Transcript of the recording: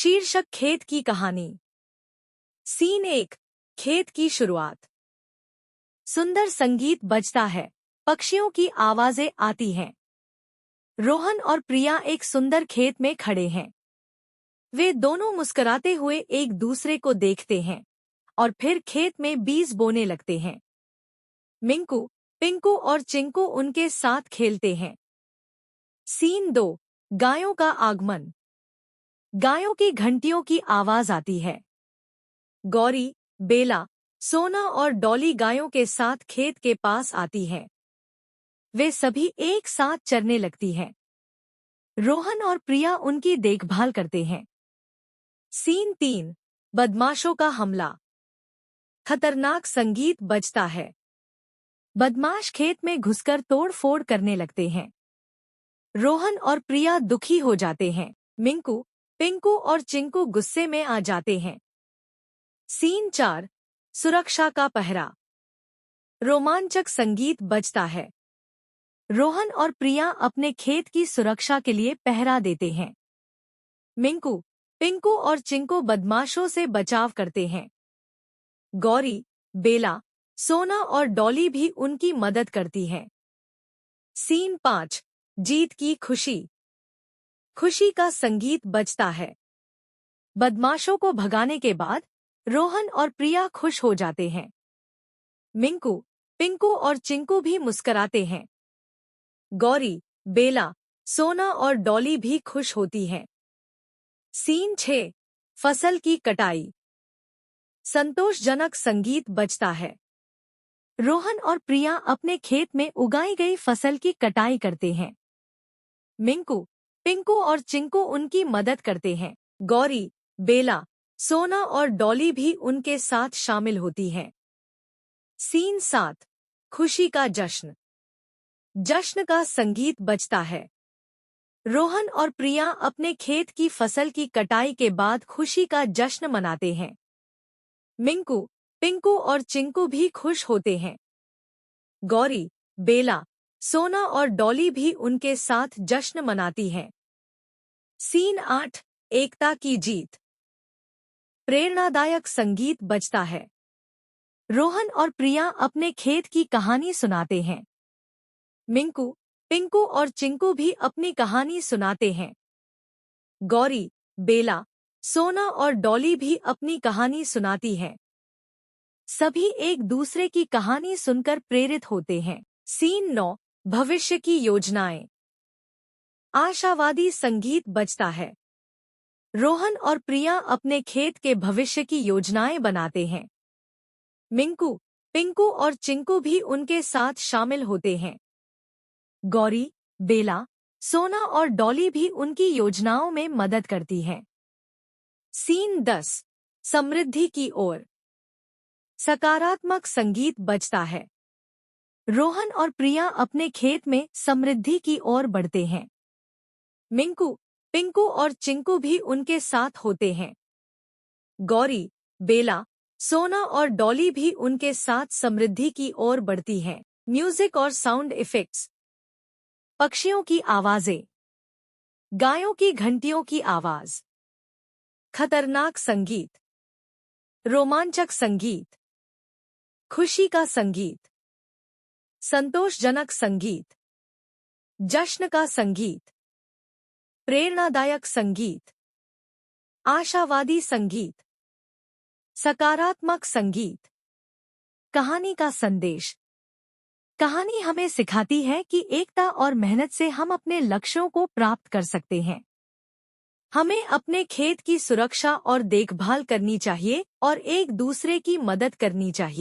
शीर्षक खेत की कहानी। सीन 1। खेत की शुरुआत। सुंदर संगीत बजता है, पक्षियों की आवाजें आती हैं। रोहन और प्रिया एक सुंदर खेत में खड़े हैं। वे दोनों मुस्कुराते हुए एक दूसरे को देखते हैं और फिर खेत में बीज बोने लगते हैं। मिंकू, पिंकू और चिंकू उनके साथ खेलते हैं। सीन 2। गायों का आगमन। गायों की घंटियों की आवाज आती है। गौरी, बेला, सोना और डॉली गायों के साथ खेत के पास आती हैं। वे सभी एक साथ चरने लगती हैं। रोहन और प्रिया उनकी देखभाल करते हैं। सीन 3। बदमाशों का हमला। खतरनाक संगीत बजता है। बदमाश खेत में घुसकर तोड़-फोड़ करने लगते हैं। रोहन और प्रिया दुखी हो जाते हैं। मिंकू, पिंकू और चिंकू गुस्से में आ जाते हैं। सीन 4। सुरक्षा का पहरा। रोमांचक संगीत बजता है। रोहन और प्रिया अपने खेत की सुरक्षा के लिए पहरा देते हैं। मिंकू, पिंकू और चिंकू बदमाशों से बचाव करते हैं। गौरी, बेला, सोना और डॉली भी उनकी मदद करती हैं। सीन 5। जीत की खुशी। खुशी का संगीत बजता है। बदमाशों को भगाने के बाद रोहन और प्रिया खुश हो जाते हैं। मिंकू, पिंकू और चिंकू भी मुस्कुराते हैं। गौरी, बेला, सोना और डॉली भी खुश होती हैं। सीन 6। फसल की कटाई। संतोषजनक संगीत बजता है। रोहन और प्रिया अपने खेत में उगाई गई फसल की कटाई करते हैं। मिंकू, पिंकू और चिंकू उनकी मदद करते हैं। गौरी, बेला, सोना और डॉली भी उनके साथ शामिल होती हैं। सीन 7। खुशी का जश्न। जश्न का संगीत बजता है। रोहन और प्रिया अपने खेत की फसल की कटाई के बाद खुशी का जश्न मनाते हैं। मिंकू, पिंकू और चिंकू भी खुश होते हैं। गौरी, बेला, सोना और डॉली भी उनके साथ जश्न मनाती हैं। सीन 8। एकता की जीत। प्रेरणादायक संगीत बजता है। रोहन और प्रिया अपने खेत की कहानी सुनाते हैं। मिंकू, पिंकू और चिंकू भी अपनी कहानी सुनाते हैं। गौरी, बेला, सोना और डॉली भी अपनी कहानी सुनाती हैं। सभी एक दूसरे की कहानी सुनकर प्रेरित होते हैं। सीन 9। भविष्य की योजनाएं। आशावादी संगीत बजता है। रोहन और प्रिया अपने खेत के भविष्य की योजनाएं बनाते हैं। मिंकू, पिंकू और चिंकू भी उनके साथ शामिल होते हैं। गौरी, बेला, सोना और डॉली भी उनकी योजनाओं में मदद करती हैं। सीन 10। समृद्धि की ओर। सकारात्मक संगीत बजता है। रोहन और प्रिया अपने खेत में समृद्धि की ओर बढ़ते हैं। मिंकू, पिंकू और चिंकू भी उनके साथ होते हैं। गौरी, बेला, सोना और डॉली भी उनके साथ समृद्धि की ओर बढ़ती हैं। म्यूजिक और साउंड इफेक्ट्स। पक्षियों की आवाजें। गायों की घंटियों की आवाज। खतरनाक संगीत। रोमांचक संगीत। खुशी का संगीत। संतोषजनक संगीत। जश्न का संगीत। प्रेरणादायक संगीत। आशावादी संगीत। सकारात्मक संगीत। कहानी का संदेश। कहानी हमें सिखाती है कि एकता और मेहनत से हम अपने लक्ष्यों को प्राप्त कर सकते हैं। हमें अपने खेत की सुरक्षा और देखभाल करनी चाहिए और एक दूसरे की मदद करनी चाहिए।